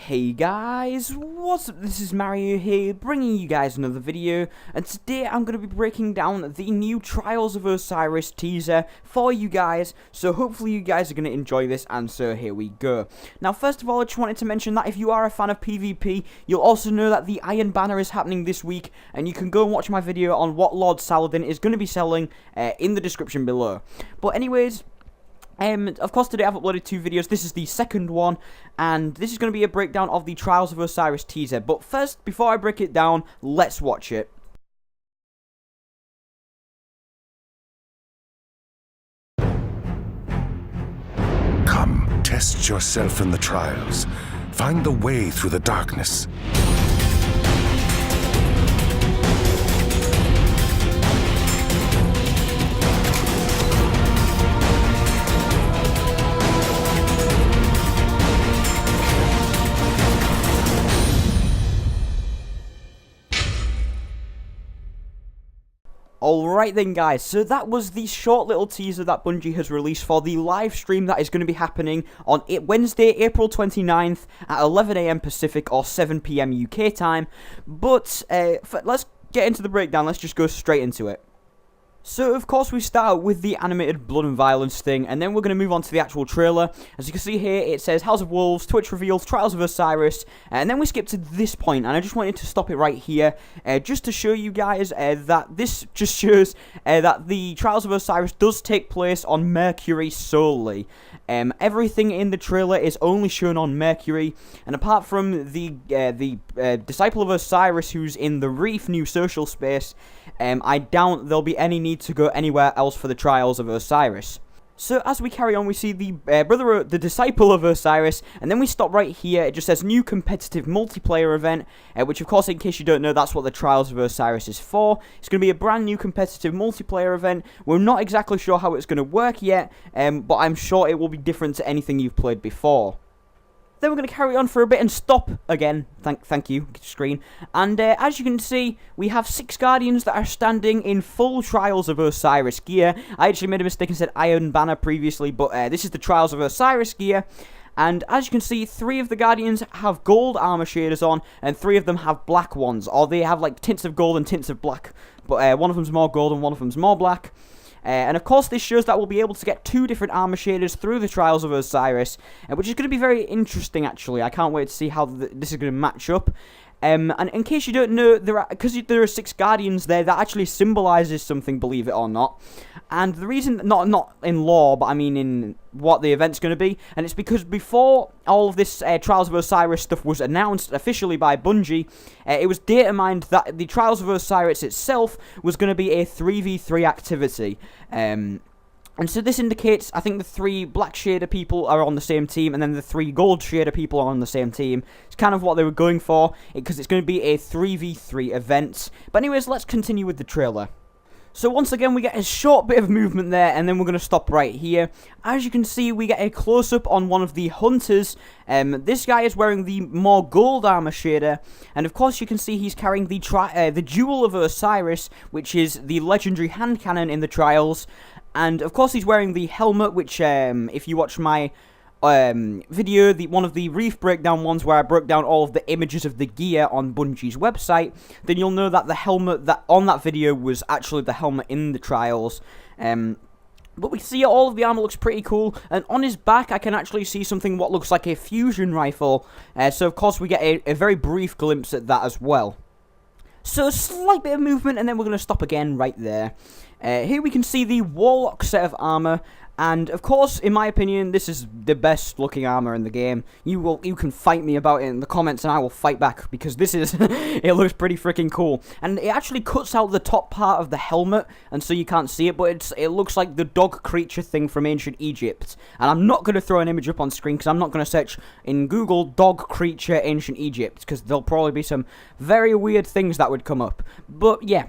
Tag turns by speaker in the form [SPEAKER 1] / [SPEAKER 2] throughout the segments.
[SPEAKER 1] Hey guys, what's up? This is Mario here, bringing you guys another video, and today I'm going to be breaking down the new Trials of Osiris teaser for you guys, so hopefully you guys are going to enjoy this, and so here we go. Now first of all, I just wanted to mention that if you are a fan of PvP, you'll also know that the Iron Banner is happening this week, and you can go and watch my video on what Lord Saladin is going to be selling in the description below. But anyways, of course today I've uploaded 2 videos. This is the second one, and this is going to be a breakdown of the Trials of Osiris teaser. But first, before I break it down, let's watch it.
[SPEAKER 2] Come, test yourself in the trials. Find the way through the darkness.
[SPEAKER 1] Alright then guys, so that was the short little teaser that Bungie has released for the live stream that is going to be happening on Wednesday, April 29th at 11 AM Pacific or 7 PM UK time. But let's get into the breakdown, let's just go straight into it. So, of course, we start out with the animated blood and violence thing, and then we're going to move on to the actual trailer. As you can see here, it says House of Wolves, Twitch reveals, Trials of Osiris, and then we skip to this point, and I just wanted to stop it right here, just to show you guys that this just shows that the Trials of Osiris does take place on Mercury solely. Everything in the trailer is only shown on Mercury, and apart from the Disciple of Osiris who's in the Reef new social space, I doubt there'll be any need to go anywhere else for the Trials of Osiris. So as we carry on, we see the the Disciple of Osiris, and then we stop right here. It just says new competitive multiplayer event, which of course, in case you don't know, that's what the Trials of Osiris is for. It's going to be a brand new competitive multiplayer event. We're not exactly sure how it's going to work yet, but I'm sure it will be different to anything you've played before. Then we're going to carry on for a bit and stop again. Thank you, screen. And as you can see, we have 6 Guardians that are standing in full Trials of Osiris gear. I actually made a mistake and said Iron Banner previously, but this is the Trials of Osiris gear. And as you can see, 3 of the Guardians have gold armor shaders on, and 3 of them have black ones. Or they have like tints of gold and tints of black. But one of them's more gold and one of them's more black. And of course this shows that we'll be able to get 2 different armor shaders through the Trials of Osiris, which is going to be very interesting actually. I can't wait to see how this is going to match up. And in case you don't know, because there are 6 Guardians there, that actually symbolizes something, believe it or not. And the reason, not in lore, but I mean in what the event's going to be, and it's because before all of this Trials of Osiris stuff was announced officially by Bungie, it was data mined that the Trials of Osiris itself was going to be a 3v3 activity. And so this indicates, I think the 3 black shader people are on the same team, and then the 3 gold shader people are on the same team. It's kind of what they were going for, because it's going to be a 3v3 event. But anyways, let's continue with the trailer. So once again, we get a short bit of movement there, and then we're going to stop right here. As you can see, we get a close-up on one of the hunters. This guy is wearing the more gold armor shader, and of course you can see he's carrying the Jewel of Osiris, which is the legendary hand cannon in the Trials. And of course he's wearing the helmet, which if you watch my video, one of the Reef breakdown ones where I broke down all of the images of the gear on Bungie's website, then you'll know that the helmet on that video was actually the helmet in the Trials. But we see all of the armor looks pretty cool, and on his back I can actually see something what looks like a fusion rifle. So of course we get a very brief glimpse at that as well. So a slight bit of movement, and then we're going to stop again right there. Here we can see the Warlock set of armor, and of course, in my opinion, this is the best looking armor in the game. You can fight me about it in the comments, and I will fight back, because this is, it looks pretty freaking cool. And it actually cuts out the top part of the helmet, and so you can't see it, but it looks like the dog creature thing from ancient Egypt. And I'm not going to throw an image up on screen, because I'm not going to search in Google dog creature ancient Egypt, because there'll probably be some very weird things that would come up. But yeah.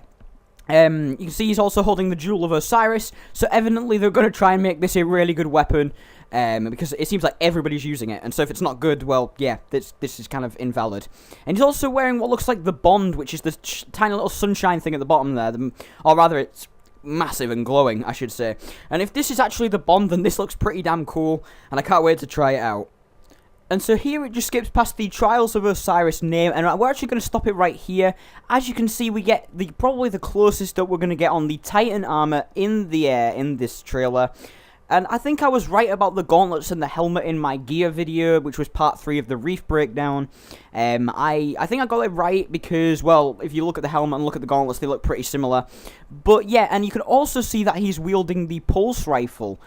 [SPEAKER 1] You can see he's also holding the Jewel of Osiris, so evidently they're going to try and make this a really good weapon, because it seems like everybody's using it, and so if it's not good, well, yeah, this is kind of invalid. And he's also wearing what looks like the Bond, which is the tiny little sunshine thing at the bottom there, or rather it's massive and glowing, I should say. And if this is actually the Bond, then this looks pretty damn cool, and I can't wait to try it out. And so here it just skips past the Trials of Osiris name, and we're actually going to stop it right here. As you can see, we get probably the closest that we're going to get on the Titan armor in this trailer. And I think I was right about the gauntlets and the helmet in my gear video, which was part 3 of the Reef breakdown. I think I got it right because, well, if you look at the helmet and look at the gauntlets, they look pretty similar. But yeah, and you can also see that he's wielding the pulse rifle,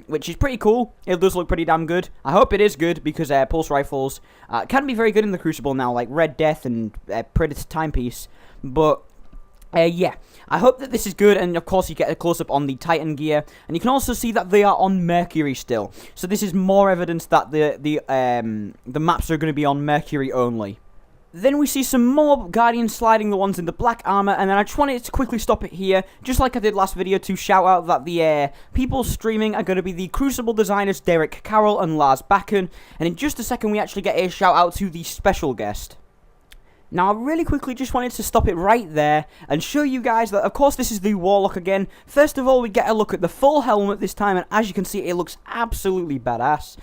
[SPEAKER 1] which is pretty cool. It does look pretty damn good. I hope it is good because pulse rifles can be very good in the Crucible now, like Red Death and Predator Timepiece. But yeah, I hope that this is good, and of course you get a close-up on the Titan gear, and you can also see that they are on Mercury still. So this is more evidence that the maps are going to be on Mercury only. Then we see some more Guardians sliding, the ones in the black armor, and then I just wanted to quickly stop it here, just like I did last video, to shout out that the people streaming are going to be the Crucible designers Derek Carroll and Lars Bakken, and in just a second we actually get a shout out to the special guest. Now, I really quickly just wanted to stop it right there and show you guys that, of course, this is the Warlock again. First of all, we get a look at the full helmet this time, and as you can see, it looks absolutely badass.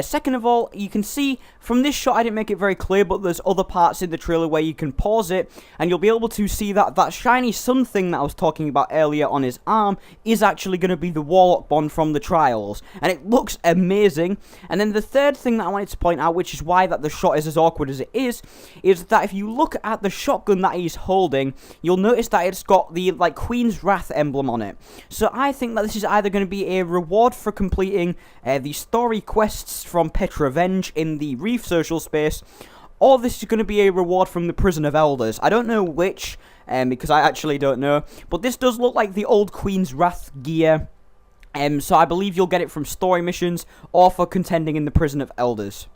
[SPEAKER 1] Second of all, you can see from this shot, I didn't make it very clear, but there's other parts in the trailer where you can pause it, and you'll be able to see that shiny sun thing that I was talking about earlier on his arm is actually going to be the Warlock bond from the Trials, and it looks amazing. And then the third thing that I wanted to point out, which is why that the shot is as awkward as it is that if you look at the shotgun that he's holding, you'll notice that it's got the, like, Queen's Wrath emblem on it. So I think that this is either going to be a reward for completing the story quests from Petrovenge in the Reef social space, or this is going to be a reward from the Prison of Elders. I don't know which, because I actually don't know, but this does look like the old Queen's Wrath gear, so I believe you'll get it from story missions or for contending in the Prison of Elders.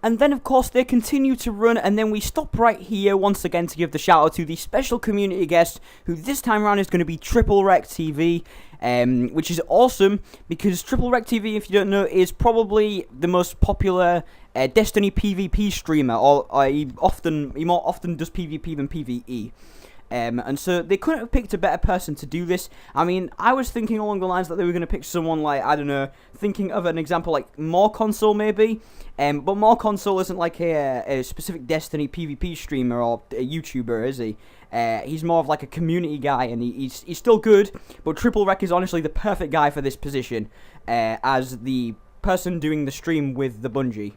[SPEAKER 1] And then, of course, they continue to run, and then we stop right here once again to give the shout out to the special community guest, who this time around is going to be Triple Wreck TV, which is awesome, because Triple Wreck TV, if you don't know, is probably the most popular Destiny PvP streamer, or he more often does PvP than PvE. And so they couldn't have picked a better person to do this. I mean, I was thinking along the lines that they were going to pick someone like, I don't know, thinking of an example like More Console maybe, but More Console isn't like a specific Destiny PvP streamer or a YouTuber, is he? He's more of like a community guy, and he's still good, but Triple Wreck is honestly the perfect guy for this position, as the person doing the stream with the Bungie.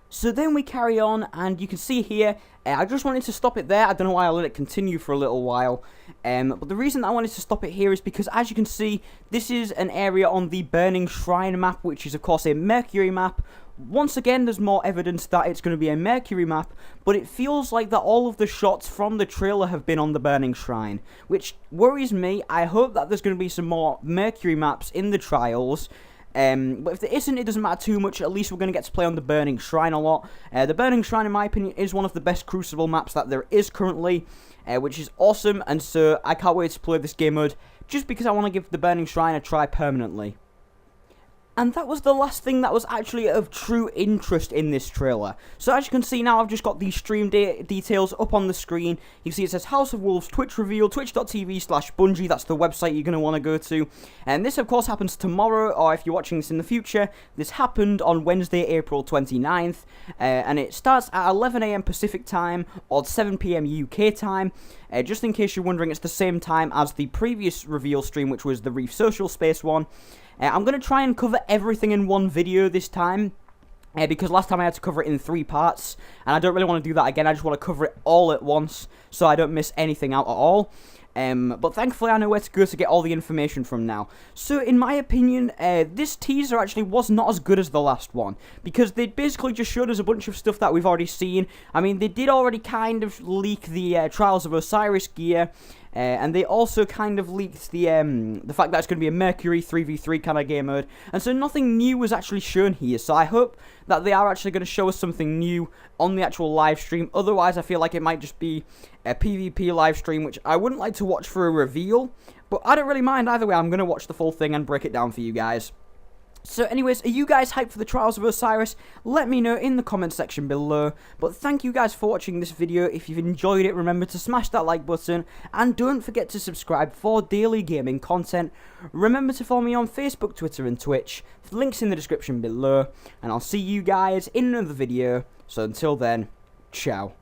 [SPEAKER 1] So then we carry on, and you can see here, I just wanted to stop it there. I don't know why I let it continue for a little while, but the reason I wanted to stop it here is because, as you can see, this is an area on the Burning Shrine map, which is of course a Mercury map. Once again, there's more evidence that it's going to be a Mercury map, but it feels like that all of the shots from the trailer have been on the Burning Shrine, which worries me. I hope that there's going to be some more Mercury maps in the Trials. But if there isn't, it doesn't matter too much. At least we're going to get to play on the Burning Shrine a lot. The Burning Shrine, in my opinion, is one of the best Crucible maps that there is currently, which is awesome, and so I can't wait to play this game mode, just because I want to give the Burning Shrine a try permanently. And that was the last thing that was actually of true interest in this trailer. So as you can see now, I've just got the stream details up on the screen. You can see it says House of Wolves Twitch reveal, twitch.tv/Bungie. That's the website you're going to want to go to. And this, of course, happens tomorrow, or if you're watching this in the future, this happened on Wednesday, April 29th. And it starts at 11 AM Pacific time, or 7 PM UK time. Just in case you're wondering, it's the same time as the previous reveal stream, which was the Reef Social Space one. I'm going to try and cover everything in one video this time, because last time I had to cover it in 3 parts, and I don't really want to do that again. I just want to cover it all at once, so I don't miss anything out at all. But thankfully I know where to go to get all the information from now. So in my opinion, this teaser actually was not as good as the last one, because they basically just showed us a bunch of stuff that we've already seen. I mean, they did already kind of leak the Trials of Osiris gear, and they also kind of leaked the fact that it's going to be a Mercury 3v3 kind of game mode, and so nothing new was actually shown here. So I hope that they are actually going to show us something new on the actual live stream. Otherwise, I feel like it might just be a PvP live stream, which I wouldn't like to watch for a reveal, but I don't really mind either way. I'm going to watch the full thing and break it down for you guys. So anyways, are you guys hyped for the Trials of Osiris? Let me know in the comment section below. But thank you guys for watching this video. If you've enjoyed it, remember to smash that like button. And don't forget to subscribe for daily gaming content. Remember to follow me on Facebook, Twitter and Twitch. Links in the description below. And I'll see you guys in another video. So until then, ciao.